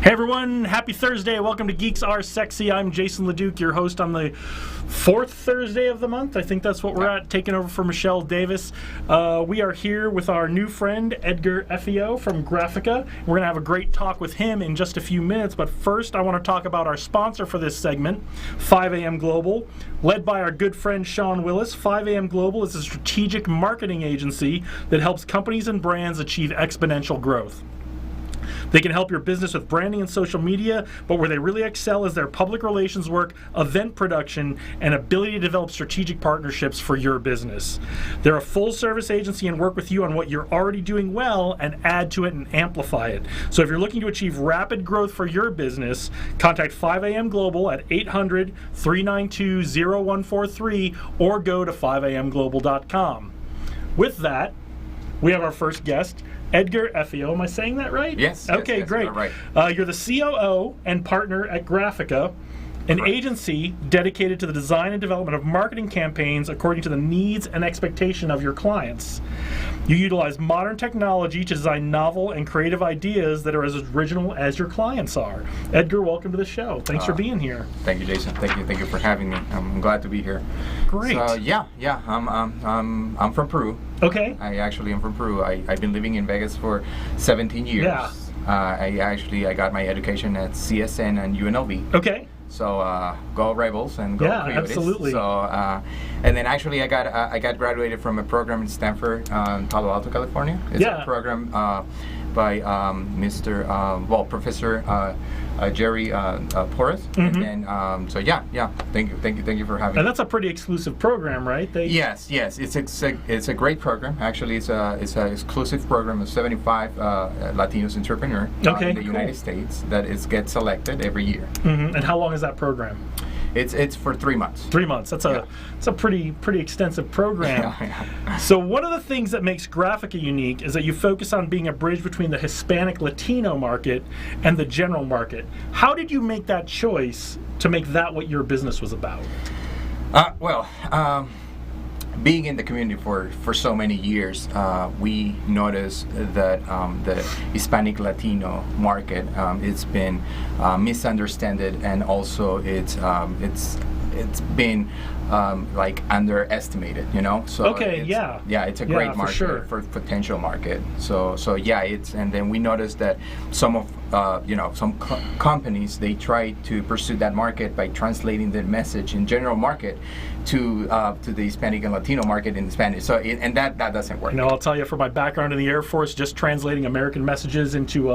Hey everyone, happy Thursday. Welcome to Geeks Are Sexy. I'm Jason LeDuc, your host on the fourth Thursday of the month. I think that's what we're at, taking over for Michelle Davis. We are here with our new friend, Edgar Effio from Graphica. We're going to have a great talk with him in just a few minutes, but first I want to talk about our sponsor for this segment, 5AM Global. Led by our good friend Sean Willis, 5AM Global is a strategic marketing agency that helps companies and brands achieve exponential growth. They can help your business with branding and social media, but where they really excel is their public relations work, event production, and ability to develop strategic partnerships for your business. They're a full-service agency and work with you on what you're already doing well and add to it and amplify it. So if you're looking to achieve rapid growth for your business, contact 5AM Global at 800-392-0143 or go to 5amglobal.com. With that, we have our first guest, Edgar Effio. Am I saying that right? Yes. Okay, yes, great. Right. You're the COO and partner at Graphica, an Correct. agency dedicated to the design and development of marketing campaigns according to the needs and expectation of your clients. You utilize modern technology to design novel and creative ideas that are as original as your clients are. Edgar, welcome to the show. Thanks for being here. Thank you, Jason. Thank you for having me. I'm glad to be here. Great. So I'm from Peru. Okay. I actually am from Peru. I've been living in Vegas for 17 years. Yeah. I got my education at CSN and UNLV. Okay. So go Rebels and go Coyotes. Absolutely. So and then actually I got graduated from a program in Stanford, Palo Alto, California. It's a program by Professor Jerry Porras. Mm-hmm. And then thank you for having me. And that's a pretty exclusive program, right? Yes, it's a great program. Actually, it's an exclusive program of 75 Latinos entrepreneurs in the United States that gets selected every year. Mm-hmm. And how long is that program? It's for 3 months. 3 months. That's a pretty extensive program. So one of the things that makes Graphica unique is that you focus on being a bridge between the Hispanic Latino market and the general market. How did you make that choice to make that what your business was about? Being in the community for so many years, we noticed that the Hispanic Latino market it's been misunderstood, and also it's been like underestimated, you know. So it's a great market for potential market. So and then we noticed that some of some companies, they try to pursue that market by translating the message in general market to the Hispanic and Latino market in Spanish. So and that doesn't work. I'll tell you, from my background in the Air Force, just translating American messages into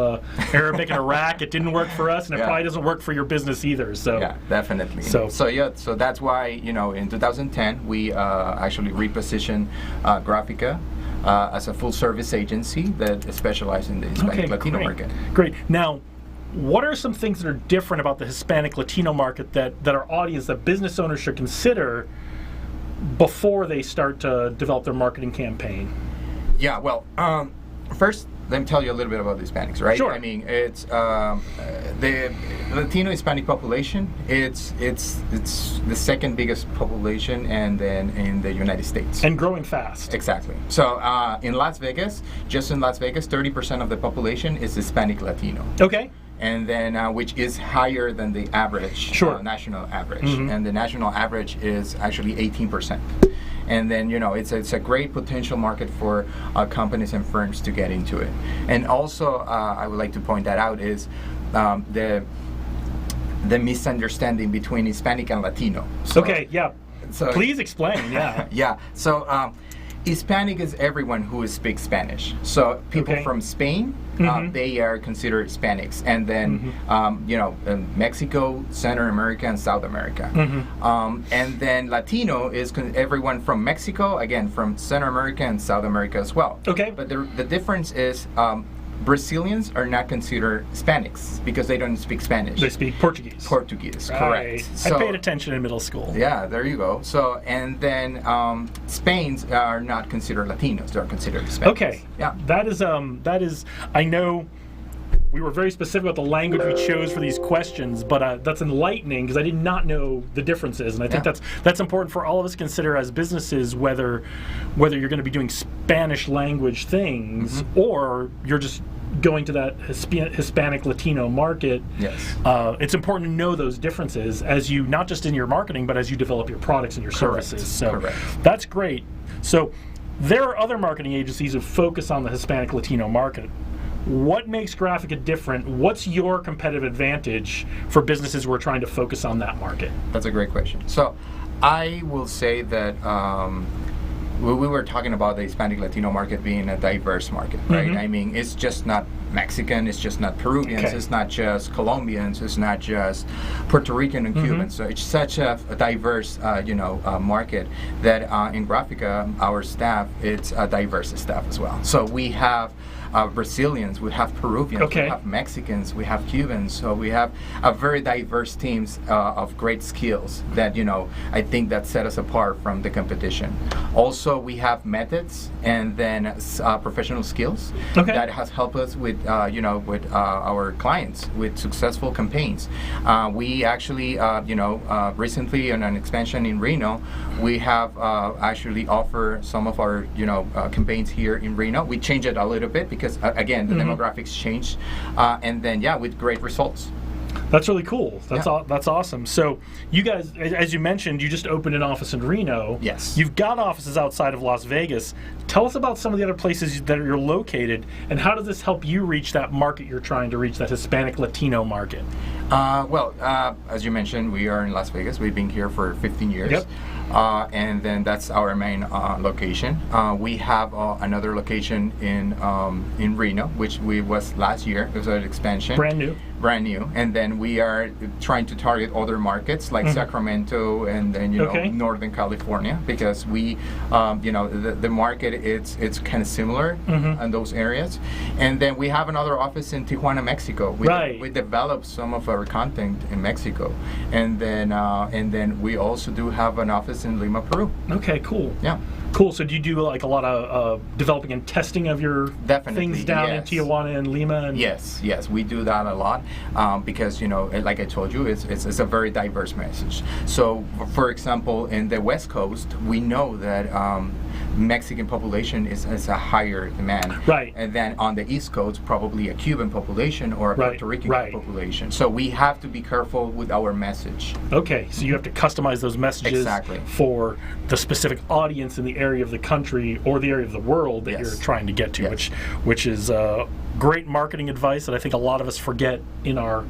Arabic and Iraq, it didn't work for us, and it probably doesn't work for your business either. So yeah, definitely. So that's why in 2010 we actually repositioned Graphica as a full-service agency that specializes in the Hispanic Latino market. Great. Now, what are some things that are different about the Hispanic Latino market that our audience, that business owners should consider before they start to develop their marketing campaign? Yeah, well, first, let me tell you a little bit about the Hispanics, right? Sure. I mean, it's the Latino Hispanic population. It's the second biggest population, and then in the United States. And growing fast. Exactly. So in Las Vegas, 30% of the population is Hispanic Latino. Okay. And then which is higher than the average, national average. Mm-hmm. And the national average is actually 18%. And then it's a great potential market for companies and firms to get into it. And also I would like to point that out is the misunderstanding between Hispanic and Latino. So, So please explain. Yeah. So Hispanic is everyone who speaks Spanish. So people from Spain, they are considered Hispanics, and then Mexico, Central America, and South America. And then Latino is everyone from Mexico, again from Central America and South America as well. Okay. But the difference is Brazilians are not considered Hispanics because they don't speak Spanish. They speak Portuguese. Correct. So, I paid attention in middle school. Yeah, there you go. So, and then Spain's are not considered Latinos; they're considered Hispanics. Okay. Yeah. That is. I know. we were very specific about the language we chose for these questions, but that's enlightening because I did not know the differences, and I think that's important for all of us to consider as businesses, whether you're going to be doing Spanish language things or you're just going to that Hispanic Latino market. Yes. It's important to know those differences as you, not just in your marketing, but as you develop your products and your services. So that's great. So there are other marketing agencies who focus on the Hispanic Latino market. What makes Graphica different? What's your competitive advantage for businesses who are trying to focus on that market? That's a great question. So I will say that we were talking about the Hispanic Latino market being a diverse market, right? I mean, it's just not Mexican, it's just not Peruvians, it's not just Colombians, it's not just Puerto Rican and Cubans. So it's such a diverse, market that in Graphica, our staff, it's a diverse staff as well. So we have Brazilians, we have Peruvians, we have Mexicans, we have Cubans. So we have a very diverse teams of great skills that, I think that set us apart from the competition. Also, we have methods and then professional skills that has helped us with, with our clients with successful campaigns. We actually, recently on an expansion in Reno, we have actually offered some of our, campaigns here in Reno. We changed it a little bit because again, the demographics changed, and then with great results. That's really cool. That's that's awesome. So you guys, as you mentioned, you just opened an office in Reno. Yes. You've got offices outside of Las Vegas. Tell us about some of the other places that you're located, and how does this help you reach that market you're trying to reach, that Hispanic Latino market? As you mentioned, we are in Las Vegas. We've been here for 15 years. Yep. And then that's our main location. We have another location in Reno, which was last year. It was an expansion. Brand new. And then we are trying to target other markets like Sacramento and then Northern California, because we the market it's kind of similar in those areas. And then we have another office in Tijuana, Mexico. We developed some of our content in Mexico, and then we also do have an office in Lima, Peru. Okay, cool. Yeah. Cool. So do you do like a lot of developing and testing of your things down in Tijuana and Lima? And Yes, we do that a lot because like I told you, it's a very diverse message. So, for example, in the West Coast, we know that Mexican population is a higher demand, and then on the East Coast, probably a Cuban population or a Puerto Rican population. So we have to be careful with our message. Okay, so you have to customize those messages for the specific audience in the area of the country or the area of the world that you're trying to get to, which is great marketing advice that I think a lot of us forget in our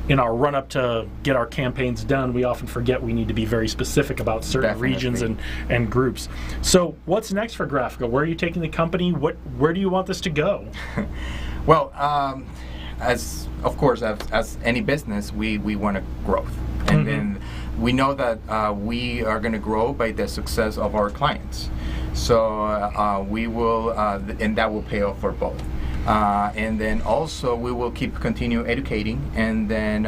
run up to get our campaigns done. We often forget we need to be very specific about certain regions and groups. So what's next for Graphica? Where are you taking the company? Where do you want this to go? Well, as any business, we want to growth, and then we know that we are going to grow by the success of our clients. So we will, and that will pay off for both. And then also we will continue educating and then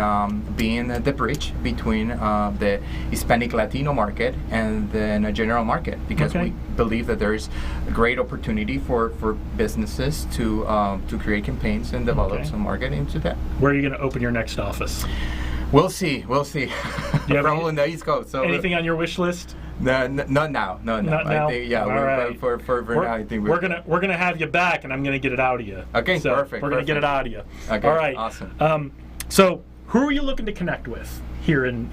being the bridge between the Hispanic Latino market and then a general market, because we believe that there is a great opportunity for businesses to create campaigns and develop some market into that. Where are you going to open your next office? We'll see. Probably in the East Coast. So anything on your wish list? No, not now. Not now. I think, for now, I think we're gonna have you back, and I'm gonna get it out of you. Okay, so perfect. We're gonna get it out of you. Okay, all right, awesome. So who are you looking to connect with here in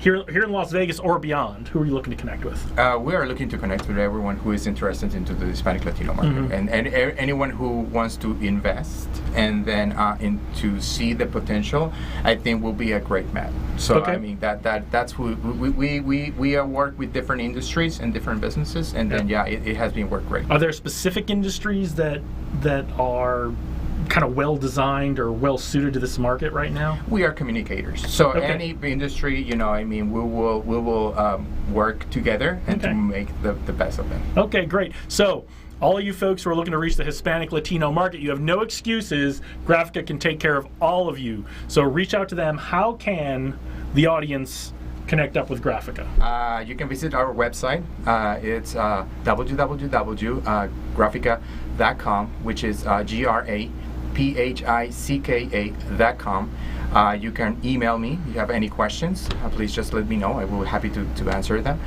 Las Vegas or beyond? Who are you looking to connect with? We are looking to connect with everyone who is interested into the Hispanic Latino market, and anyone who wants to invest and then to see the potential. I think will be a great match. So I mean that's who we work with different industries and different businesses, and then it has been worked great. Are there specific industries that are kind of well designed or well suited to this market right now? We are communicators, so any industry, we will work together and to make the best of it. Okay, great. So all of you folks who are looking to reach the Hispanic Latino market, you have no excuses. Graphica can take care of all of you. So reach out to them. How can the audience connect up with Graphica? You can visit our website. It's www.graphica.com, which is GRAPHICA.com. phicka.com. You can email me if you have any questions. Please just let me know. I will be happy to answer them.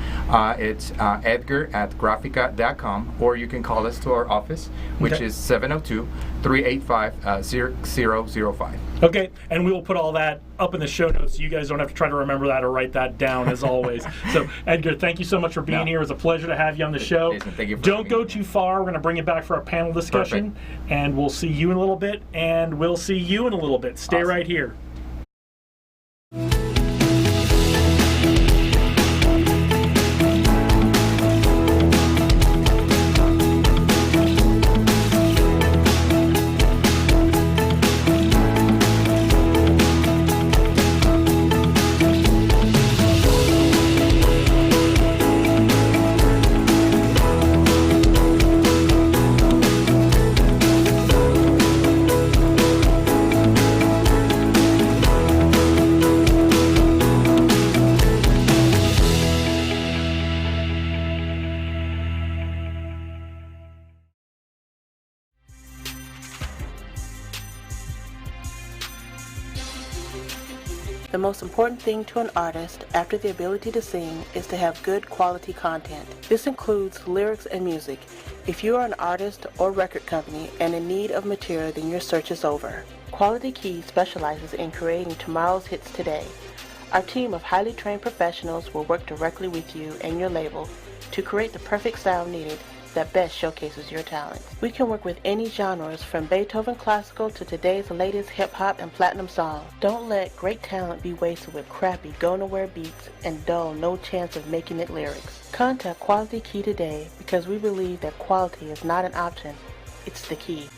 It's edgar@graphica.com, or you can call us to our office, which is 702-385-0005. Okay, and we will put all that up in the show notes so you guys don't have to try to remember that or write that down, as always. So, Edgar, thank you so much for being here. It was a pleasure to have you on the show. Jason, thank you for don't go too far. We're going to bring it back for our panel discussion, and we'll see you in a little bit, and we'll see you in a little bit. Stay right here. The most important thing to an artist after the ability to sing is to have good quality content. This includes lyrics and music. If you are an artist or record company and in need of material, then your search is over. Quality Key specializes in creating tomorrow's hits today. Our team of highly trained professionals will work directly with you and your label to create the perfect sound needed that best showcases your talent. We can work with any genres from Beethoven classical to today's latest hip-hop and platinum song. Don't let great talent be wasted with crappy go-nowhere beats and dull no chance of making it lyrics. Contact Quality Key today because we believe that quality is not an option, it's the key.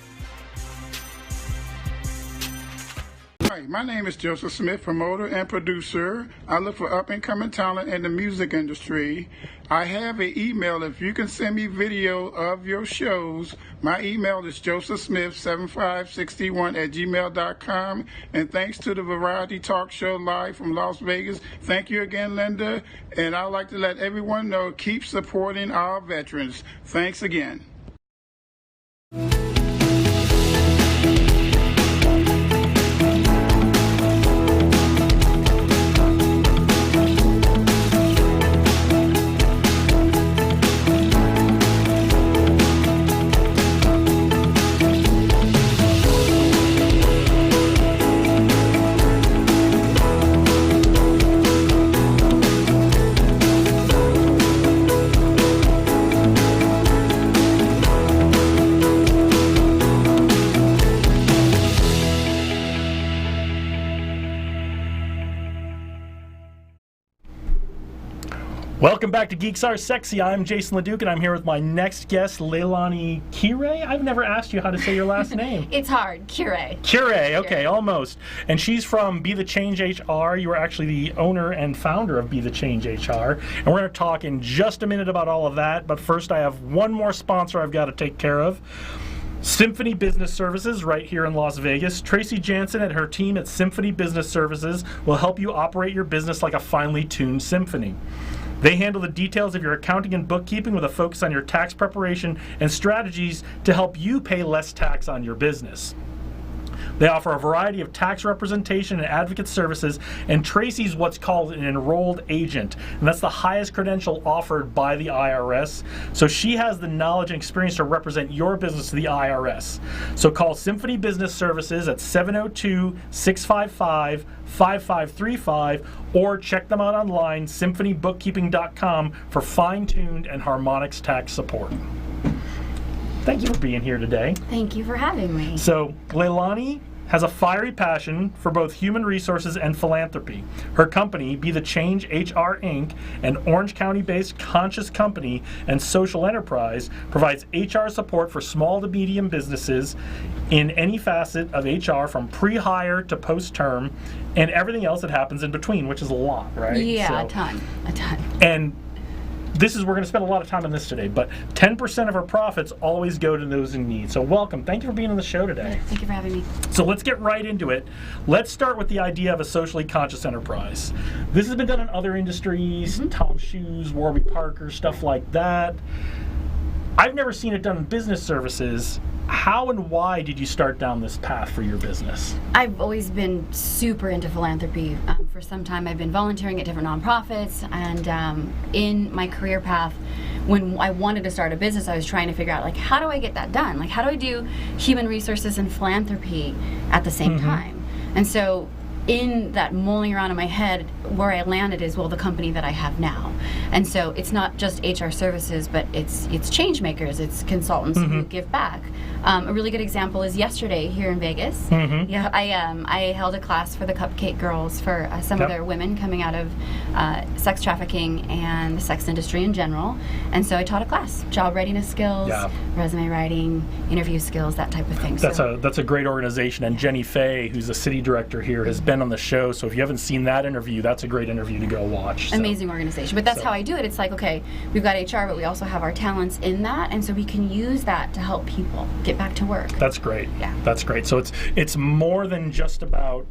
Hi, my name is Joseph Smith, promoter and producer. I look for up-and-coming talent in the music industry. I have an email. If you can send me video of your shows, my email is josephsmith7561@gmail.com. And thanks to the Variety Talk Show live from Las Vegas. Thank you again, Linda. And I'd like to let everyone know, keep supporting our veterans. Thanks again. Welcome back to Geeks Are Sexy. I'm Jason LeDuc, and I'm here with my next guest, Leilani Kire. I've never asked you how to say your last name. It's hard. Kire. Kire, okay, almost. And she's from Be the Change HR. You are actually the owner and founder of Be the Change HR. And we're going to talk in just a minute about all of that. But first, I have one more sponsor I've got to take care of. Symphony Business Services right here in Las Vegas. Tracy Jansen and her team at Symphony Business Services will help you operate your business like a finely tuned symphony. They handle the details of your accounting and bookkeeping with a focus on your tax preparation and strategies to help you pay less tax on your business. They offer a variety of tax representation and advocate services, and Tracy's what's called an enrolled agent, and that's the highest credential offered by the IRS. So she has the knowledge and experience to represent your business to the IRS. So call Symphony Business Services at 702-655-5535 or check them out online, symphonybookkeeping.com, for fine-tuned and harmonics tax support. Thank you for being here today. Thank you for having me. So, Leilani has a fiery passion for both human resources and philanthropy. Her company, Be the Change HR Inc., an Orange County-based conscious company and social enterprise, provides HR support for small to medium businesses in any facet of HR, from pre-hire to post-term, and everything else that happens in between, which is a lot, right? Yeah, a ton. And this is, we're going to spend a lot of time on this today, but 10% of our profits always go to those in need. So welcome. Thank you for being on the show today. Thank you for having me. So let's get right into it. Let's start with the idea of a socially conscious enterprise. This has been done in other industries, Tom Shoes, Warby Parker, stuff like that. I've never seen it done in business services. How and why did you start down this path for your business? I've always been super into philanthropy. For some time, I've been volunteering at different nonprofits, and in my career path, when I wanted to start a business, I was trying to figure out, like, how do I get that done? Like, how do I do human resources and philanthropy at the same time? And so in that mulling around in my head, where I landed is, well, the company that I have now. And so it's not just HR services, but it's change makers, it's consultants who give back. A really good example is yesterday here in Vegas. Yeah, I held a class for the Cupcake Girls for some of their women coming out of sex trafficking and the sex industry in general. And so I taught a class, job readiness skills, resume writing, interview skills, that type of thing. That's a great organization. And Jenny Fay, who's the city director here, has been on the show. So if you haven't seen that interview, that's a great interview to go watch. So. Amazing organization. But that's how I do it. It's like, okay, we've got HR, but we also have our talents in that, and so we can use that to help people get back to work. That's great. Yeah. That's great. So it's more than just about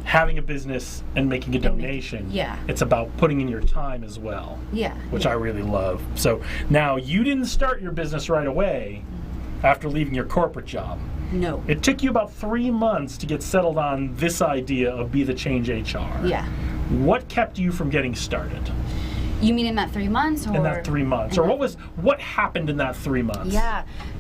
having a business and making a donation. It's about putting in your time as well. Which I really love. So now, you didn't start your business right away after leaving your corporate job. No. It took you about 3 months to get settled on this idea of Be the Change HR. What kept you from getting started? You mean in that 3 months? Or in that 3 months. Or what happened in that 3 months?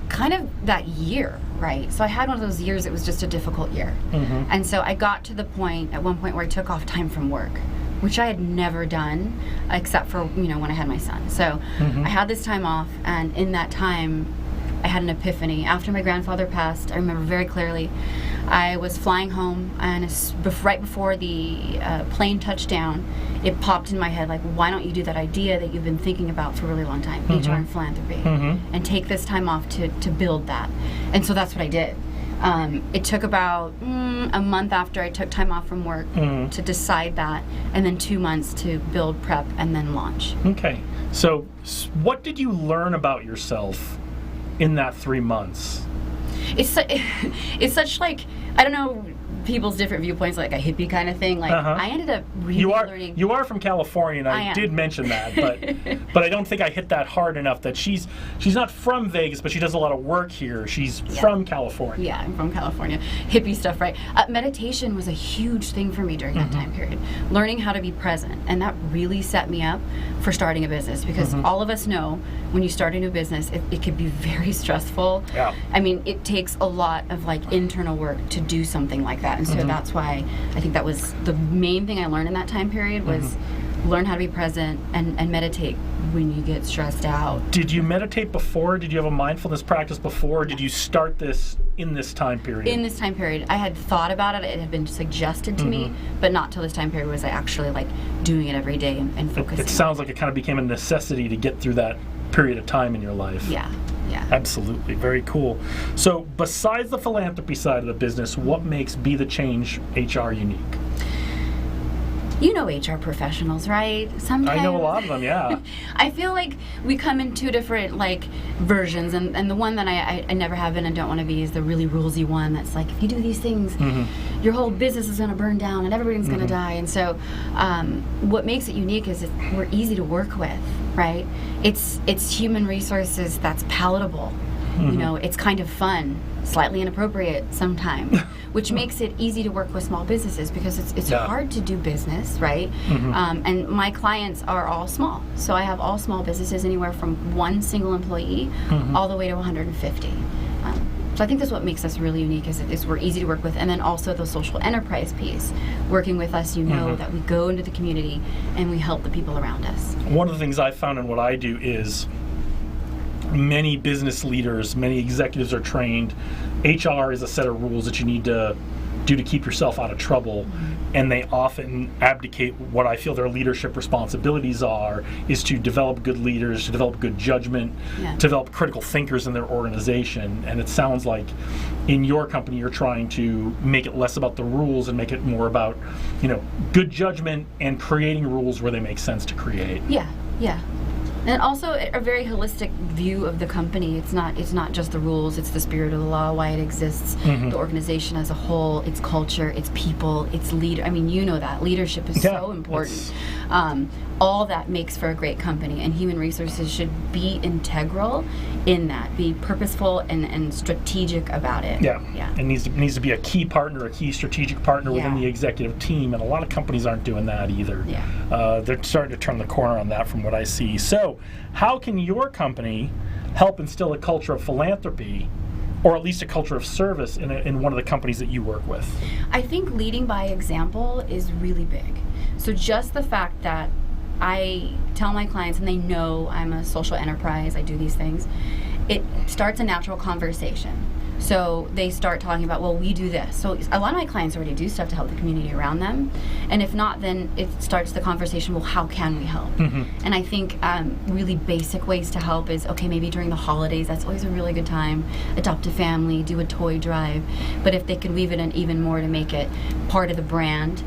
Kind of that year, right? So I had one of those years, it was just a difficult year. And so I got to the point, at one point, where I took off time from work, which I had never done, except for, when I had my son. So I had this time off, and in that time, I had an epiphany. After my grandfather passed, I remember very clearly, I was flying home, and right before the plane touched down, it popped in my head, like, why don't you do that idea that you've been thinking about for a really long time, HR and philanthropy, and take this time off to build that. And so that's what I did. It took about a month after I took time off from work to decide that, and then 2 months to build, prep, and then launch. Okay. So what did you learn about yourself in that 3 months? It's such, like, I don't know, people's different viewpoints, like a hippie kind of thing. Like I ended up really learning. You are from California, and I did mention that, but I don't think I hit that hard enough. That she's not from Vegas, but she does a lot of work here. She's from California. Yeah, I'm from California. Hippie stuff, right? Meditation was a huge thing for me during that time period. Learning how to be present, and that really set me up for starting a business, because all of us know when you start a new business, it can be very stressful. Yeah. I mean, it takes a lot of internal work to do something like that. And so that's why I think that was the main thing I learned in that time period, was learn how to be present and meditate when you get stressed out. Did you meditate before? Did you have a mindfulness practice before? Or did you start this in this time period? In this time period. I had thought about it. It had been suggested to me, but not till this time period was I actually doing it every day and focusing. It sounds like it kind of became a necessity to get through that period of time in your life. Yeah. Absolutely. Very cool. So besides the philanthropy side of the business, what makes Be the Change HR unique? You know HR professionals, right? Sometimes I know a lot of them, yeah. I feel like we come in two different versions, and the one that I never have been and don't want to be is the really rulesy one that's like, if you do these things, your whole business is going to burn down and everybody's going to die. And so what makes it unique is we're easy to work with, right? It's human resources that's palatable. It's kind of fun, slightly inappropriate sometimes, which makes it easy to work with small businesses, because it's hard to do business, right? And my clients are all small. So I have all small businesses, anywhere from one single employee all the way to 150. So I think that's what makes us really unique, is we're easy to work with. And then also the social enterprise piece. Working with us, that we go into the community and we help the people around us. One of the things I've found in what I do is many business leaders, many executives are trained. HR is a set of rules that you need to do to keep yourself out of trouble, and they often abdicate what I feel their leadership responsibilities are, is to develop good leaders, to develop good judgment, to develop critical thinkers in their organization. And it sounds like in your company you're trying to make it less about the rules and make it more about, good judgment and creating rules where they make sense to create. Yeah. And also a very holistic view of the company. It's not just the rules, it's the spirit of the law, why it exists, the organization as a whole, its culture, its people, its leader. I mean, that. Leadership is so important. All that makes for a great company, and human resources should be integral in that, be purposeful and strategic about it. Yeah. Yeah. It needs to be a key partner, a key strategic partner within the executive team, and a lot of companies aren't doing that either. Yeah. They're starting to turn the corner on that from what I see. So how can your company help instill a culture of philanthropy, or at least a culture of service in one of the companies that you work with? I think leading by example is really big. So just the fact that I tell my clients, and they know I'm a social enterprise, I do these things, it starts a natural conversation. So they start talking about, well, we do this. So a lot of my clients already do stuff to help the community around them. And if not, then it starts the conversation, well, how can we help? And I think really basic ways to help is, okay, maybe during the holidays, that's always a really good time. Adopt a family, do a toy drive. But if they could weave it in even more to make it part of the brand,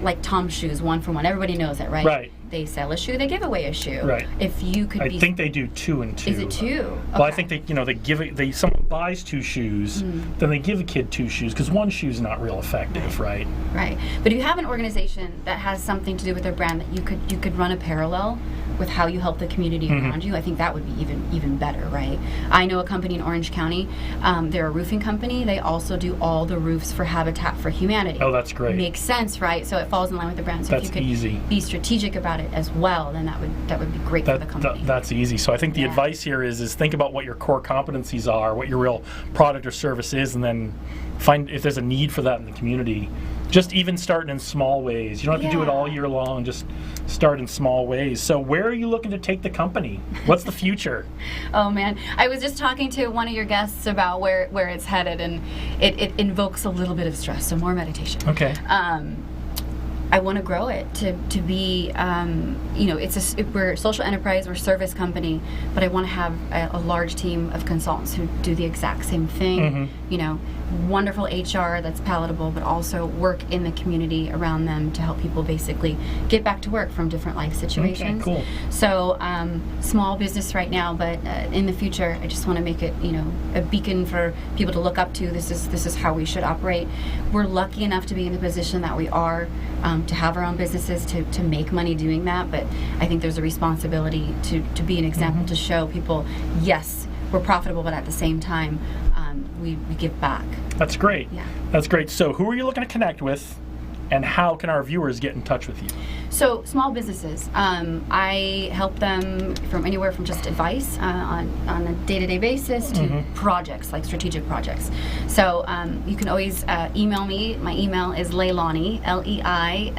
like Tom's Shoes, 1 for 1. Everybody knows it, right? Right. They sell a shoe, they give away a shoe. Right. If you could I think they do 2 and 2. Is it 2? Well, I think they give it. Someone buys 2 shoes, then they give a kid 2 shoes because 1 shoe is not real effective, right? Right. But if you have an organization that has something to do with their brand that you could run a parallel with how you help the community around you, I think that would be even better, right? I know a company in Orange County. They're a roofing company. They also do all the roofs for Habitat for Humanity. Oh, that's great. Makes sense, right? So it falls in line with the brand. So That's if you could easy. be strategic about it as well, then that would be great for the company. That's easy. So I think the advice here is think about what your core competencies are, what your real product or service is, and then find if there's a need for that in the community. Just even starting in small ways. You don't have to do it all year long. Just start in small ways. So where are you looking to take the company? What's the future? Oh man, I was just talking to one of your guests about where it's headed, and it invokes a little bit of stress. So more meditation. Okay. I want to grow it to be, we're a social enterprise, we're a service company, but I want to have a large team of consultants who do the exact same thing. Wonderful HR that's palatable, but also work in the community around them to help people basically get back to work from different life situations. Okay, cool. So small business right now, but in the future, I just want to make it, a beacon for people to look up to. This is how we should operate. We're lucky enough to be in the position that we are, to have our own businesses, to make money doing that. But I think there's a responsibility to be an example, to show people, yes, we're profitable, but at the same time, we give back. That's great. Yeah. That's great. So who are you looking to connect with, and how can our viewers get in touch with you? So small businesses, I help them from anywhere from just advice on a day-to-day basis to projects, like strategic projects. So you can always email me. My email is Leilani, Leilani,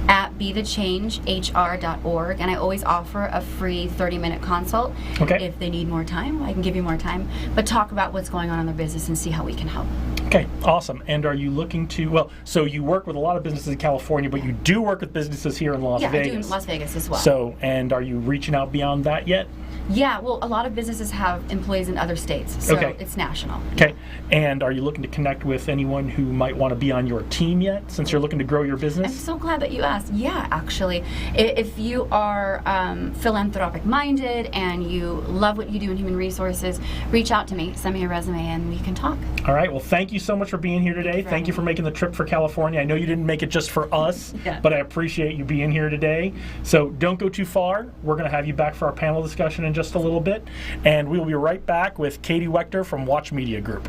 at BeTheChangeHR.org, and I always offer a free 30-minute consult. Okay. If they need more time, I can give you more time, but talk about what's going on in their business and see how we can help. Okay, awesome. And are you looking to, so you work with a lot of businesses in California, but you do work with businesses here in Las Vegas. Yeah, I do in Las Vegas as well. So, and are you reaching out beyond that yet? Yeah, well, a lot of businesses have employees in other states, so it's national. Okay, and are you looking to connect with anyone who might want to be on your team yet, since you're looking to grow your business? I'm so glad that you asked. Yeah, actually, if you are philanthropic-minded and you love what you do in human resources, reach out to me, send me a resume, and we can talk. All right, well, thank you so much for being here today. Thank you for making the trip for California. I know you didn't make it just for us, but I appreciate you being here today. So don't go too far. We're going to have you back for our panel discussion in just a little bit, and we will be right back with Katie Wechter from Watch Media Group.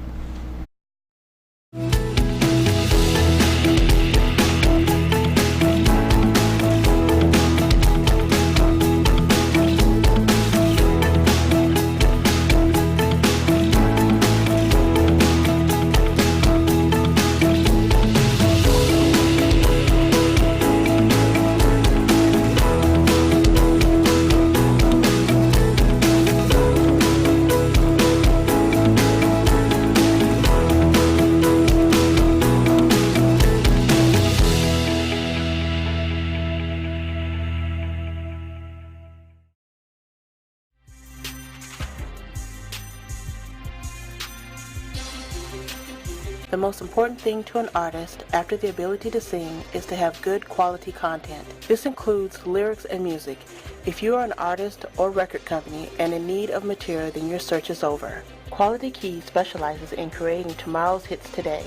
The most important thing to an artist after the ability to sing is to have good quality content. This includes lyrics and music. If you are an artist or record company and in need of material, then your search is over. Quality Key specializes in creating tomorrow's hits today.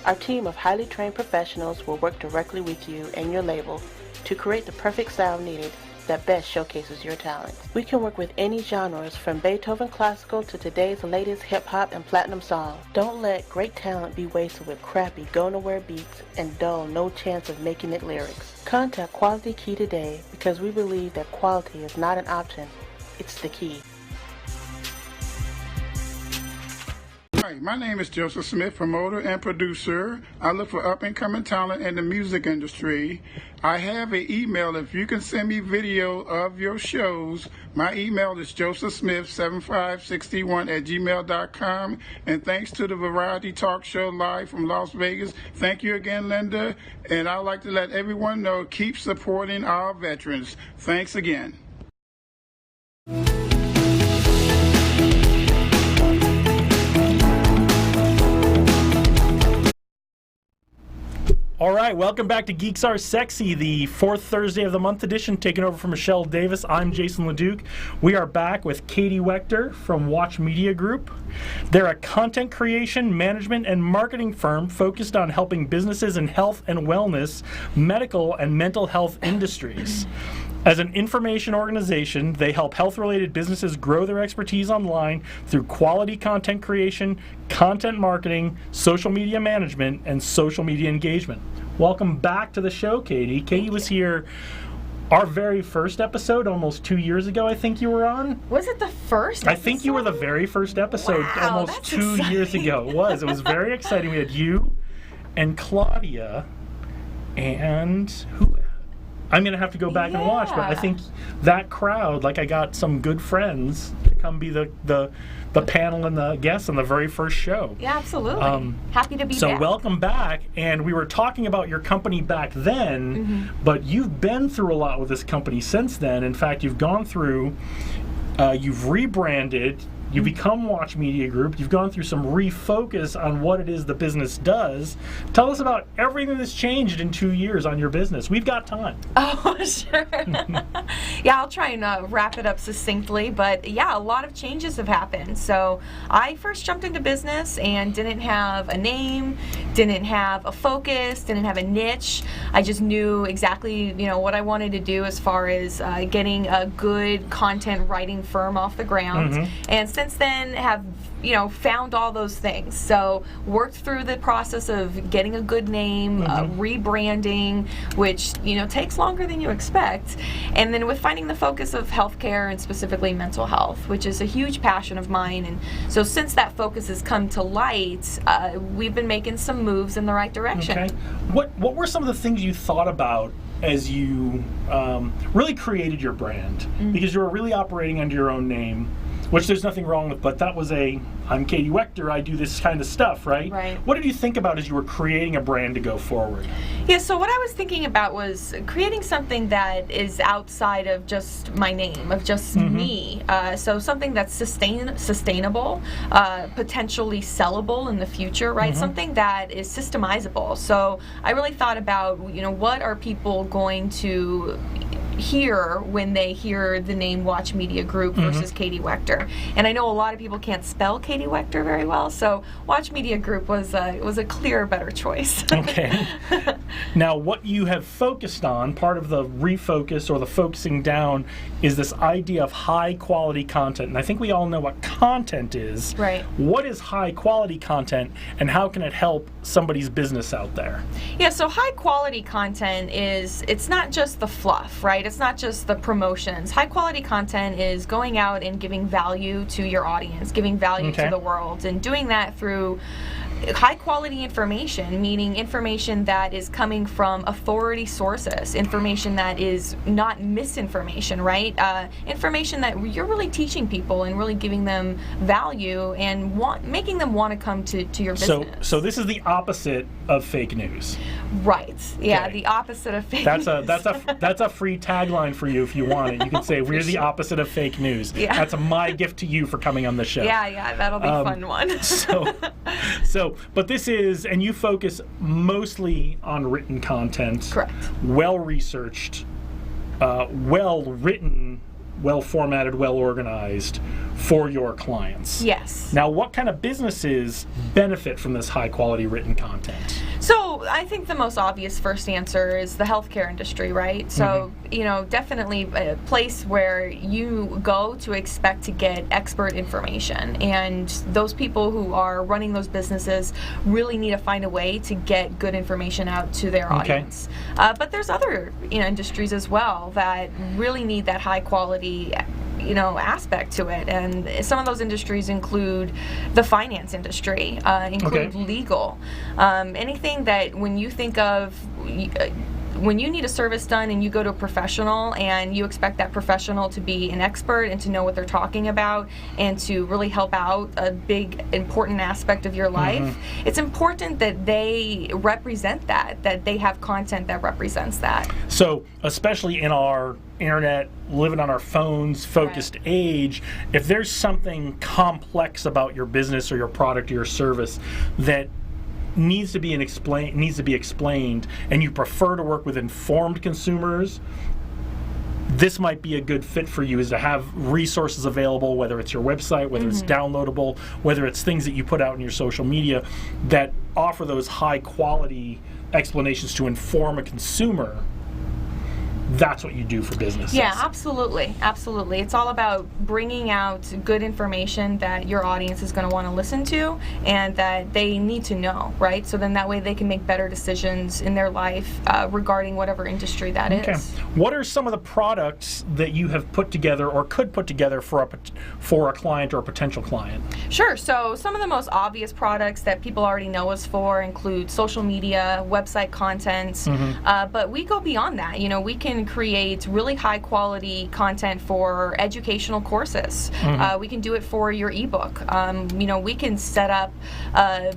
Our team of highly trained professionals will work directly with you and your label to create the perfect sound needed that best showcases your talents. We can work with any genres from Beethoven classical to today's latest hip-hop and platinum song. Don't let great talent be wasted with crappy go-nowhere beats and dull no chance of making it lyrics. Contact Quality Key today because we believe that quality is not an option, it's the key. Hi, my name is Joseph Smith, promoter and producer. I look for up-and-coming talent in the music industry. I have an email. If you can send me video of your shows, my email is josephsmith7561@gmail.com. And thanks to the Variety Talk Show live from Las Vegas. Thank you again, Linda. And I'd like to let everyone know, keep supporting our veterans. Thanks again. All right, welcome back to Geeks Are Sexy, the fourth Thursday of the month edition, taking over from Michelle Davis. I'm Jason LeDuc. We are back with Katie Wechter from Watch Media Group. They're a content creation, management, and marketing firm focused on helping businesses in health and wellness, medical, and mental health industries. As an information organization, they help health-related businesses grow their expertise online through quality content creation, content marketing, social media management, and social media engagement. Welcome back to the show, Katie. Katie was here our very first episode almost 2 years ago, I think you were on. Was it the first I think you were the very first episode almost that's 2 exciting. years ago. It was very exciting. We had you and Claudia and who? I'm going to have to go back and watch, but I think that crowd, like I got some good friends to come be the panel and the guests on the very first show. Yeah, absolutely. Happy to be So back. welcome back, and we were talking about your company back then, but you've been through a lot with this company since then. In fact, you've gone through, you've rebranded, you've become Watch Media Group, you've gone through some refocus on what it is the business does. Tell us about everything that's changed in 2 years on your business. We've got time. Oh, sure. Yeah, I'll try and wrap it up succinctly, but yeah, a lot of changes have happened. So I first jumped into business and didn't have a name, didn't have a focus, didn't have a niche. I just knew exactly, what I wanted to do as far as getting a good content writing firm off the ground. And since then have found all those things. So worked through the process of getting a good name, rebranding, which takes longer than you expect, and then with finding the focus of healthcare and specifically mental health, which is a huge passion of mine. And so since that focus has come to light, we've been making some moves in the right direction. Okay. What were some of the things you thought about as you really created your brand? Because you were really operating under your own name, which there's nothing wrong with, but that was I'm Katie Wechter, I do this kind of stuff, right? Right. What did you think about as you were creating a brand to go forward? Yeah, so what I was thinking about was creating something that is outside of just my name, of just me. So something that's sustainable, potentially sellable in the future, right? Something that is systemizable. So I really thought about, what are people going to hear when they hear the name Watch Media Group versus Katie Wechter. And I know a lot of people can't spell Katie Wechter very well, so Watch Media Group was a clearer, better choice. Okay. Now, what you have focused on, part of the refocus or the focusing down, is this idea of high quality content. And I think we all know what content is. Right. What is high quality content, and how can it help somebody's business out there? Yeah, so high quality content it's not just the fluff, right? It's not just the promotions. High quality content is going out and giving value to your audience, giving value to the world, and doing that through high quality information, meaning information that is coming from authority sources, information that is not misinformation, right? Information that you're really teaching people and really giving them value and making them want to come to your business. So this is the opposite of fake news. Right. Yeah, Okay. The opposite of fake That's news. a free tagline for you if you want it. You can say we're the opposite of fake news. Yeah. That's my gift to you for coming on the show. Yeah, that'll be a fun one. But this is, and you focus mostly on written content. Correct. Well researched, well written well formatted, well organized for your clients. Yes. Now, what kind of businesses benefit from this high quality written content? So I think the most obvious first answer is the healthcare industry, right? So, definitely a place where you go to expect to get expert information. And those people who are running those businesses really need to find a way to get good information out to their audience. But there's other industries as well that really need that high quality aspect to it, and some of those industries include the finance industry, include legal, anything that when you think of when you need a service done and you go to a professional and you expect that professional to be an expert and to know what they're talking about and to really help out a big important aspect of your life, it's important that they represent that they have content that represents that. So especially in our internet, living on our phones focused age, if there's something complex about your business or your product or your service that needs to be explained, and you prefer to work with informed consumers, this might be a good fit for you, is to have resources available, whether it's your website, whether it's downloadable, whether it's things that you put out in your social media that offer those high quality explanations to inform a consumer. That's what you do for businesses. Yeah, absolutely. Absolutely. It's all about bringing out good information that your audience is going to want to listen to and that they need to know, right? So then that way they can make better decisions in their life regarding whatever industry that is. What are some of the products that you have put together or could put together for a client or a potential client? Sure. So some of the most obvious products that people already know us for include social media, website content, but we go beyond that. We can create really high quality content for educational courses. We can do it for your ebook. We can set up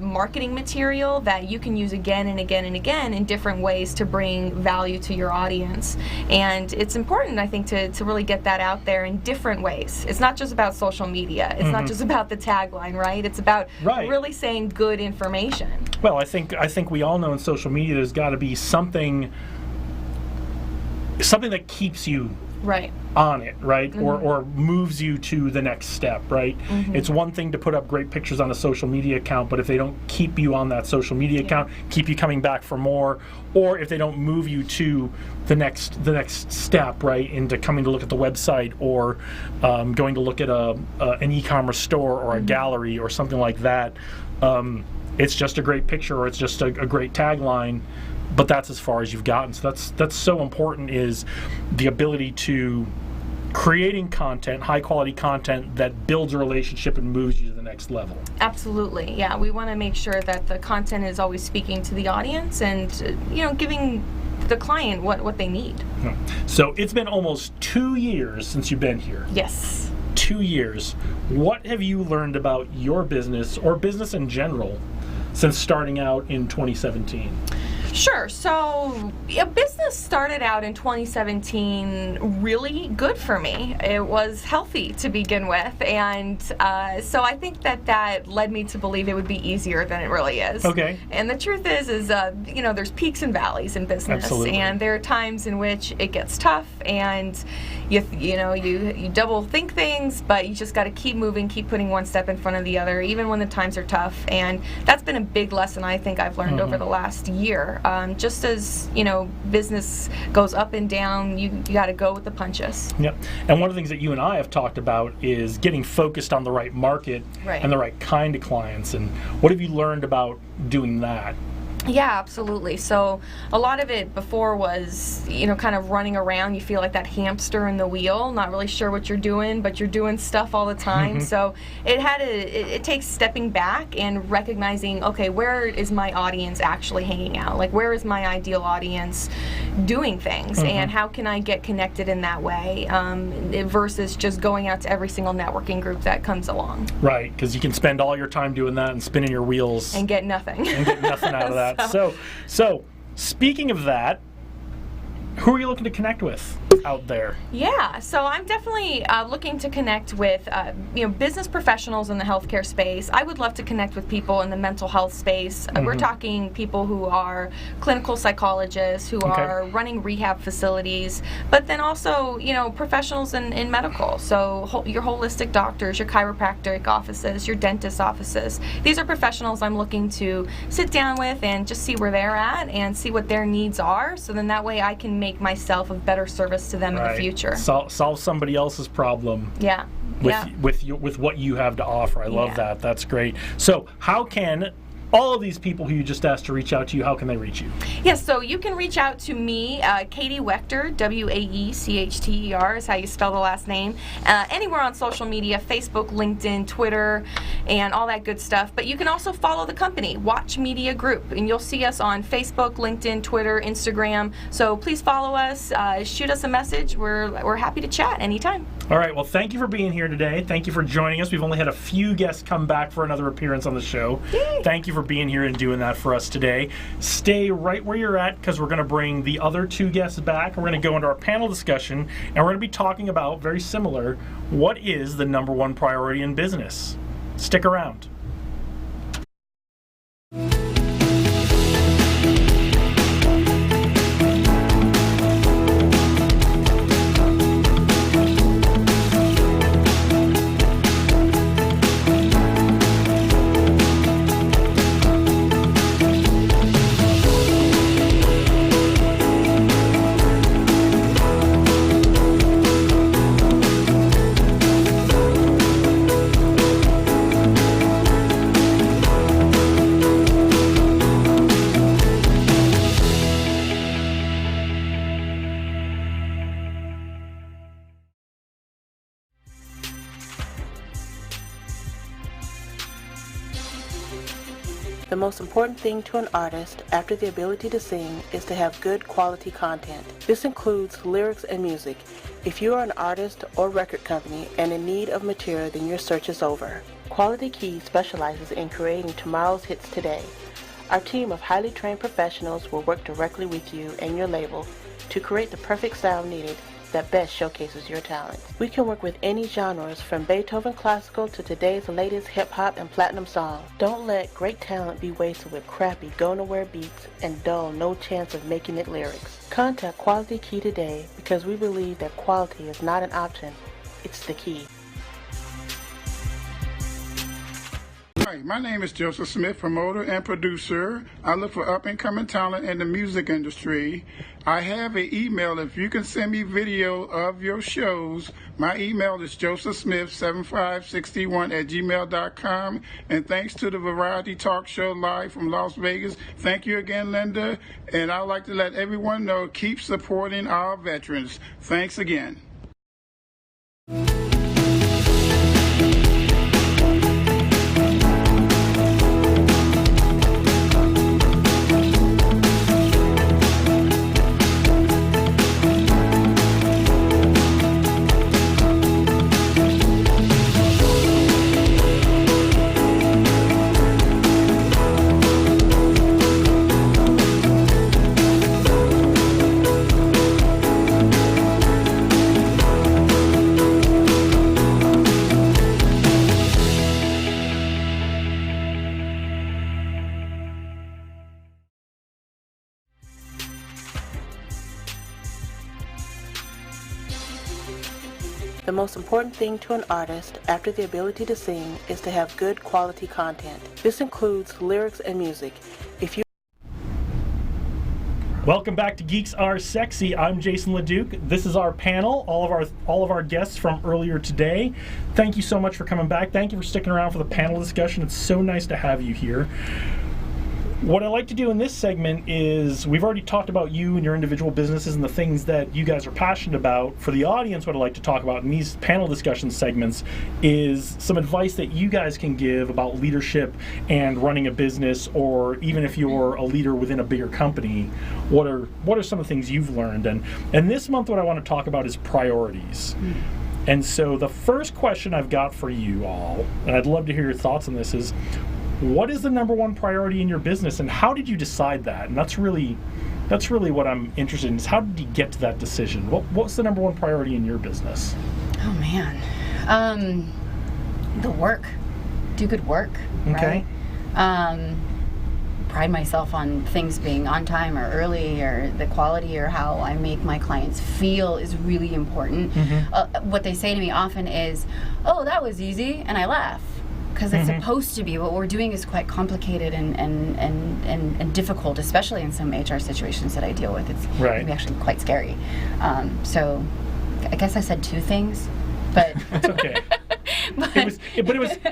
marketing material that you can use again and again and again in different ways to bring value to your audience. And it's important, I think, to really get that out there in different ways. It's not just about social media. It's not just about the tagline, right? It's about really saying good information. Well, I think we all know in social media there's got to be something that keeps you on it, right? Or moves you to the next step, right? It's one thing to put up great pictures on a social media account, but if they don't keep you on that social media account, keep you coming back for more, or if they don't move you to the next step, right, into coming to look at the website or going to look at an e-commerce store or a gallery or something like that, it's just a great picture or it's just a great tagline. But that's as far as you've gotten. So that's so important, is the ability to creating content, high quality content that builds a relationship and moves you to the next level. Absolutely, yeah. We want to make sure that the content is always speaking to the audience and giving the client what they need. So it's been almost 2 years since you've been here. Yes. 2 years. What have you learned about your business or business in general since starting out in 2017? Sure. So a business started out in 2017 really good for me. It was healthy to begin with, and so I think that led me to believe it would be easier than it really is. Okay. And the truth is there's peaks and valleys in business. Absolutely. And there are times in which it gets tough, and you double think things, but you just got to keep moving, keep putting one step in front of the other, even when the times are tough. And that's been a big lesson I think I've learned over the last year. Just as business goes up and down, you got to go with the punches. Yep. And one of the things that you and I have talked about is getting focused on the right market and the right kind of clients. And what have you learned about doing that? Yeah, absolutely. So a lot of it before was, kind of running around. You feel like that hamster in the wheel, not really sure what you're doing, but you're doing stuff all the time. So it takes stepping back and recognizing, okay, where is my audience actually hanging out? Like, where is my ideal audience doing things? And how can I get connected in that way versus just going out to every single networking group that comes along. Right, because you can spend all your time doing that and spinning your wheels. And get nothing. And get nothing out of that. So speaking of that, Who are you looking to connect with out there? Yeah, so I'm definitely looking to connect with business professionals in the healthcare space. I would love to connect with people in the mental health space. We're talking people who are clinical psychologists, who are running rehab facilities, but then also professionals in medical. So your holistic doctors, your chiropractic offices, your dentist offices. These are professionals I'm looking to sit down with and just see where they're at and see what their needs are. So then that way I can make myself of better service to them in the future. Solve somebody else's problem. Yeah. With what you have to offer. I love that. That's great. So how can all of these people who you just asked to reach out to you, how can they reach you? Yes, so you can reach out to me, Katie Wechter, Waechter is how you spell the last name, anywhere on social media, Facebook, LinkedIn, Twitter, and all that good stuff. But you can also follow the company, Watch Media Group, and you'll see us on Facebook, LinkedIn, Twitter, Instagram. So please follow us, shoot us a message. We're happy to chat anytime. All right, well, thank you for being here today. Thank you for joining us. We've only had a few guests come back for another appearance on the show. Yay. Thank you for being here and doing that for us today. Stay right where you're at because we're going to bring the other two guests back. We're going to go into our panel discussion, and we're going to be talking about, very similar, what is the number one priority in business? Stick around. The most important thing to an artist after the ability to sing is to have good quality content. This includes lyrics and music. If you are an artist or record company and in need of material, then your search is over. Quality Key specializes in creating tomorrow's hits today. Our team of highly trained professionals will work directly with you and your label to create the perfect sound needed that best showcases your talent. We can work with any genres from Beethoven classical to today's latest hip-hop and platinum song. Don't let great talent be wasted with crappy go-nowhere beats and dull no chance of making it lyrics. Contact Quality Key today because we believe that quality is not an option, it's the key. Hi, my name is Joseph Smith, promoter and producer. I look for up-and-coming talent in the music industry. I have an email. If you can send me video of your shows, my email is josephsmith7561@gmail.com. And thanks to the Variety Talk Show live from Las Vegas. Thank you again, Linda. And I'd like to let everyone know, keep supporting our veterans. Thanks again. The most important thing to an artist after the ability to sing is to have good quality content. This includes lyrics and music. Welcome back to Geeks Are Sexy. I'm Jason LeDuc. This is our panel, all of our guests from earlier today. Thank you so much for coming back. Thank you for sticking around for the panel discussion. It's so nice to have you here. What I like to do in this segment is, we've already talked about you and your individual businesses and the things that you guys are passionate about. For the audience, what I like to talk about in these panel discussion segments is some advice that you guys can give about leadership and running a business, or even if you're a leader within a bigger company, what are some of the things you've learned? And this month what I want to talk about is priorities. And so the first question I've got for you all, and I'd love to hear your thoughts on this, is, what is the number one priority in your business, and how did you decide that? And that's really That's really what I'm interested in, is how did you get to that decision? What's the number one priority in your business? Oh man, the work. Do good work, Okay. right? Pride myself on things being on time or early, or the quality, or how I make my clients feel is really important. What they say to me often is, "Oh, that was easy," and I laugh. Because it's supposed to be. What we're doing is quite complicated and difficult, especially in some HR situations that I deal with. It's can be actually quite scary. So I guess I said two things, but It's okay.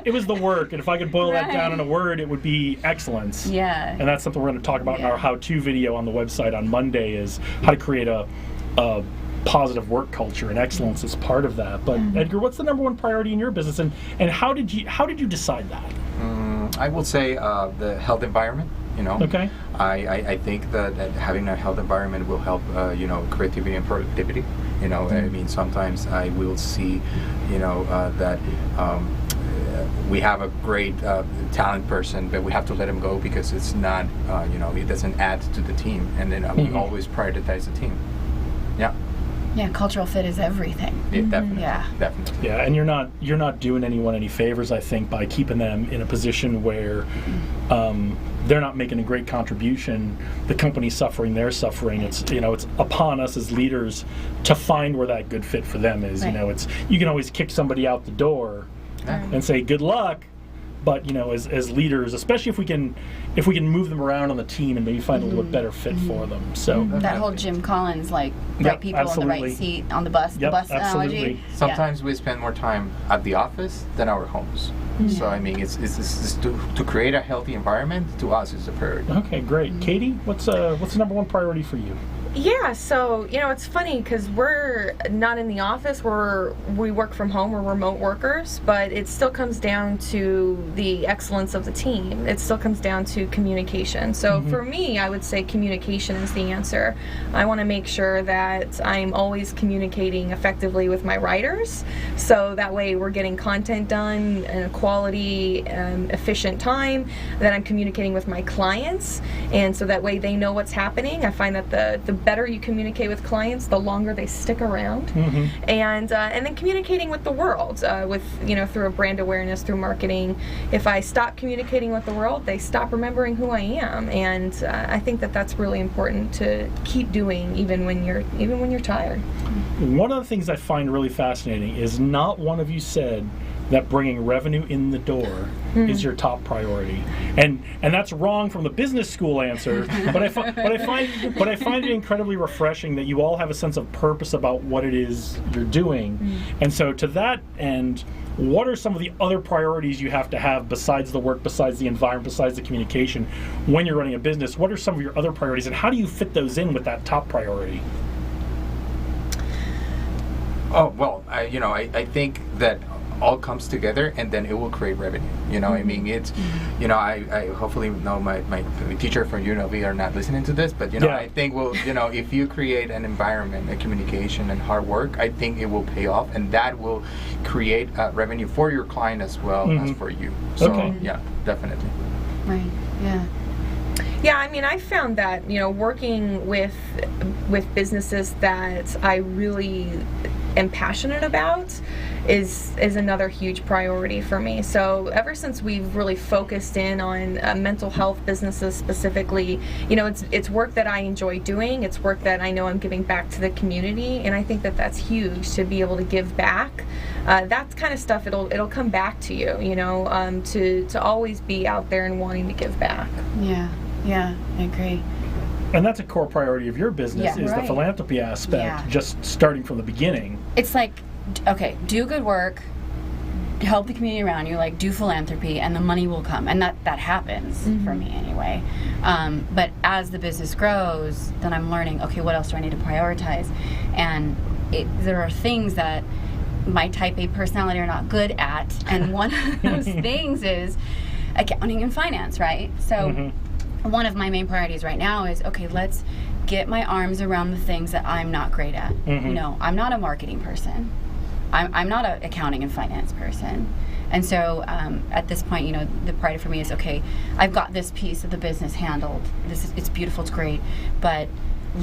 It was the work, and if I could boil that down in a word, it would be excellence. Yeah. And that's something we're going to talk about in our how-to video on the website on Monday, is how to create a positive work culture, and excellence is part of that. But Edgar, what's the number one priority in your business, and how did you decide that? I will say the health environment. Okay. I think that having a health environment will help creativity and productivity. I mean, sometimes I will see that we have a great talent person, but we have to let him go because it's not it doesn't add to the team, and then we always prioritize the team. Yeah, cultural fit is everything. Definitely. Yeah. Definitely. Yeah, and you're not doing anyone any favors, I think, by keeping them in a position where they're not making a great contribution. The company's suffering, they're suffering. It's it's upon us as leaders to find where that good fit for them is. It's you can always kick somebody out the door and say good luck, but as leaders, especially if we can move them around on the team and maybe find a little bit better fit for them. So that whole Jim Collins, right people absolutely. on the right seat on the bus, the bus analogy. Sometimes we spend more time at the office than our homes. So I mean, it's to create a healthy environment, to us is a priority. Okay, great. Katie, what's the number one priority for you? Yeah, so it's funny because we're not in the office. We work from home. We're remote workers, but it still comes down to the excellence of the team. It still comes down to communication. So for me, I would say communication is the answer. I want to make sure that I'm always communicating effectively with my writers, so that way we're getting content done in a quality, efficient time. That I'm communicating with my clients, and so that way they know what's happening. I find that the better you communicate with clients, the longer they stick around. And then communicating with the world, with through a brand awareness, through marketing. If I stop communicating with the world, they stop remembering who I am, and I think that that's really important to keep doing, even when you're tired. One of the things I find really fascinating is not one of you said that bringing revenue in the door is your top priority, and that's wrong from the business school answer. But I find it incredibly refreshing that you all have a sense of purpose about what it is you're doing, and so to that end, what are some of the other priorities you have to have besides the work, besides the environment, besides the communication when you're running a business? What are some of your other priorities, and how do you fit those in with that top priority? Oh well, I think that all comes together, and then it will create revenue. I mean, it's, I hopefully know my teacher from UNLV are not listening to this, but I think if you create an environment, a communication, and hard work, I think it will pay off, and that will create revenue for your client as well as for you. So yeah, definitely. Right. Yeah. Yeah, I mean, I found that working with businesses that I really am passionate about is another huge priority for me. So ever since we've really focused in on mental health businesses specifically, it's work that I enjoy doing. It's work that I know I'm giving back to the community, and I think that that's huge, to be able to give back. That kind of stuff, it'll come back to you, to always be out there and wanting to give back. Yeah, I agree. And that's a core priority of your business, is the philanthropy aspect, just starting from the beginning. It's like, okay, do good work, help the community around you, do philanthropy, and the money will come. And that happens for me anyway. But as the business grows, then I'm learning, okay, what else do I need to prioritize? And there are things that my type A personality are not good at. And one of those things is accounting and finance, right? So one of my main priorities right now is, okay, let's get my arms around the things that I'm not great at. I'm not a marketing person. I'm not an accounting and finance person. And so at this point, you know, the priority for me is, okay, I've got this piece of the business handled. It's beautiful, it's great, but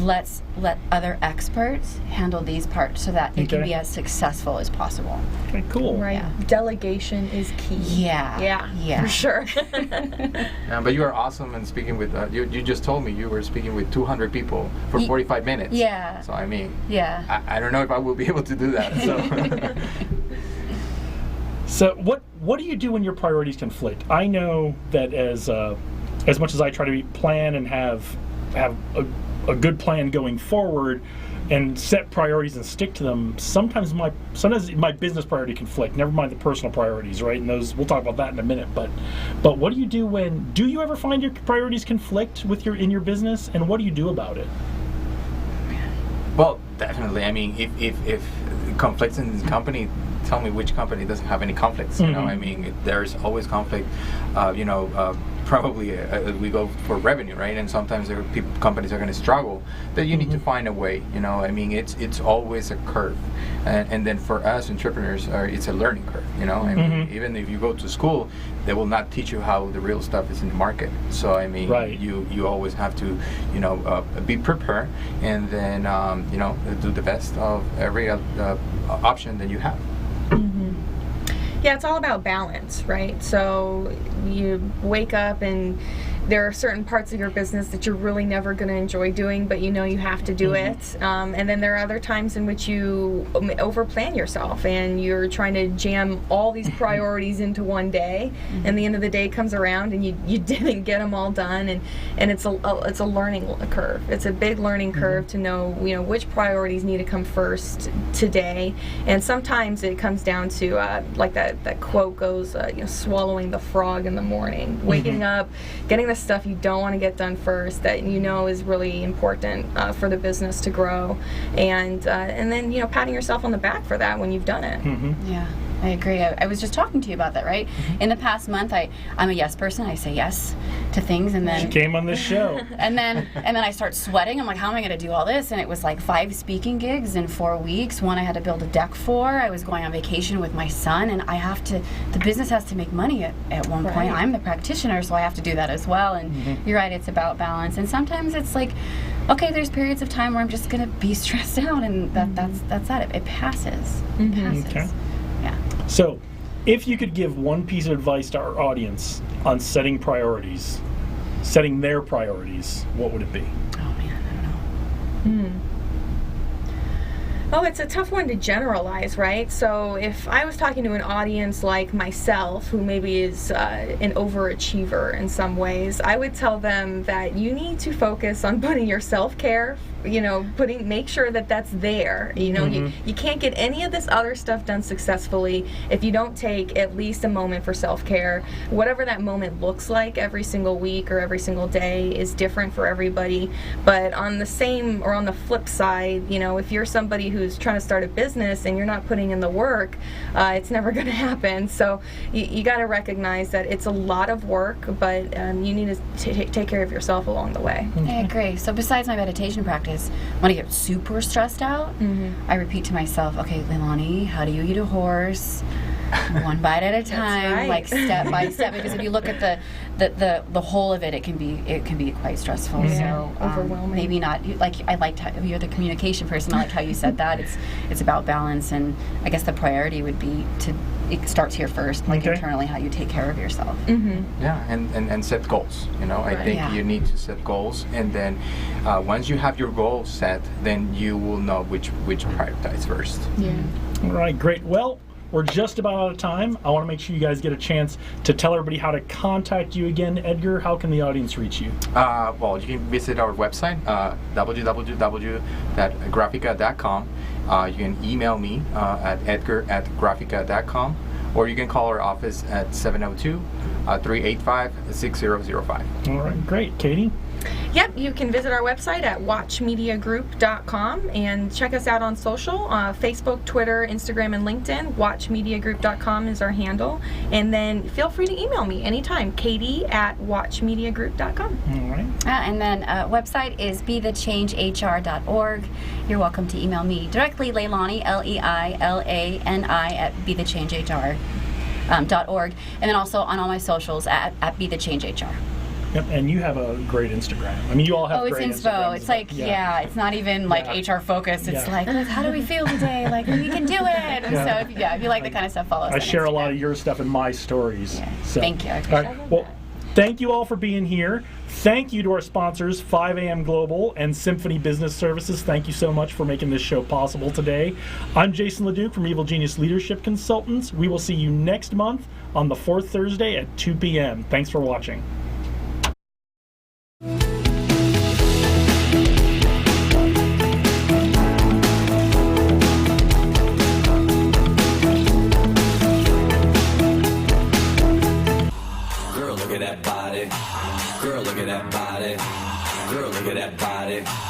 let's let other experts handle these parts so that it can be as successful as possible. Okay, cool. Right. Yeah. Delegation is key. Yeah. For sure. Yeah, but you are awesome and speaking with, you just told me you were speaking with 200 people for 45 minutes. Yeah. So, I mean, Yeah. I don't know if I will be able to do that. So, So what do you do when your priorities conflict? I know that as much as I try to plan and have a good plan going forward and set priorities and stick to them, sometimes my business priority conflict, never mind the personal priorities, right? And those, we'll talk about that in a minute, but what do you do do you ever find your priorities conflict with in your business, and what do you do about it? well, definitely. I mean, if conflicts in this company, tell me which company doesn't have any conflicts. You know, I mean, there's always conflict. Probably we go for revenue, right? And sometimes companies are going to struggle. But you need to find a way. You know, I mean, it's always a curve. And then for us entrepreneurs, it's a learning curve. You know, I mean, even if you go to school, they will not teach you how the real stuff is in the market. So I mean, you always have to, you know, be prepared and then you know, do the best of every option that you have. Yeah, it's all about balance, right? So you wake up and there are certain parts of your business that you're really never going to enjoy doing, but you know you have to do it. And then there are other times in which you overplan yourself and you're trying to jam all these priorities into one day, and the end of the day comes around and you didn't get them all done, and it's a learning curve. It's a big learning curve to know, you know, which priorities need to come first today. And sometimes it comes down to like that quote goes, you know, swallowing the frog in the morning, waking up, getting the stuff you don't want to get done first that you know is really important for the business to grow, and then, you know, patting yourself on the back for that when you've done it. Yeah, I agree. I was just talking to you about that, right? In the past month, I'm a yes person. I say yes to things, and then She came on this show. and then I start sweating. I'm like, how am I going to do all this? And it was like 5 speaking gigs in 4 weeks. One I had to build a deck for. I was going on vacation with my son, and the business has to make money at one point. I'm the practitioner, so I have to do that as well. And you're right, it's about balance. And sometimes it's like, okay, there's periods of time where I'm just going to be stressed out, and that's that. It passes. It passes. Okay. Yeah. So, if you could give one piece of advice to our audience on setting their priorities, what would it be? Oh man, I don't know. Oh, it's a tough one to generalize, right? So if I was talking to an audience like myself, who maybe is an overachiever in some ways, I would tell them that you need to focus on putting your self-care, you know, make sure that that's there. You know, you can't get any of this other stuff done successfully if you don't take at least a moment for self-care. Whatever that moment looks like every single week or every single day is different for everybody. But on the same or on the flip side, you know, if you're somebody who's trying to start a business and you're not putting in the work, it's never going to happen. So you got to recognize that it's a lot of work, but you need to take care of yourself along the way. I agree. So besides my meditation practice, when I get super stressed out, I repeat to myself, okay, Leilani, how do you eat a horse? One bite at a time, like step by step. Because if you look at the whole of it, it can be quite stressful. So overwhelming. Maybe not. Like I liked how you're the communication person. I liked how you said that. It's about balance, and I guess the priority would be it starts here first, like internally, how you take care of yourself. Yeah, and set goals. You know, I think you need to set goals, and then once you have your goals set, then you will know which prioritize first. Yeah. All right, great. Well, we're just about out of time. I want to make sure you guys get a chance to tell everybody how to contact you again. Edgar, how can the audience reach you? Well, you can visit our website, www.grafica.com. You can email me at edgar@grafica.com, or you can call our office at 702-385-6005. All right, great. Katie? Yep, you can visit our website at watchmediagroup.com and check us out on social, Facebook, Twitter, Instagram, and LinkedIn. Watchmediagroup.com is our handle. And then feel free to email me anytime, katie@watchmediagroup.com. All right. And then website is bethechangehr.org. You're welcome to email me directly, Leilani, Leilani, @bethechangehr. .org, and then also on all my socials at Be the Change HR. Yep, and you have a great Instagram. I mean, you all have Oh, it's great inspo. Instagrams, It's like, yeah. it's not even like Yeah. HR focused. It's Yeah. like, how do we feel today? Like, we can do it. And Yeah. so, if you like the kind of stuff, follow us I on share a lot Instagram. of your stuff in my stories. Yeah. So. Thank you. I All appreciate right. it. Well, thank you all for being here. Thank you to our sponsors, 5 a.m. Global and Symphony Business Services. Thank you so much for making this show possible today. I'm Jason LeDuc from Evil Genius Leadership Consultants. We will see you next month on the 4th Thursday at 2 p.m. Thanks for watching. Girl, look at that body. Girl, look at that body. Girl, look at that body.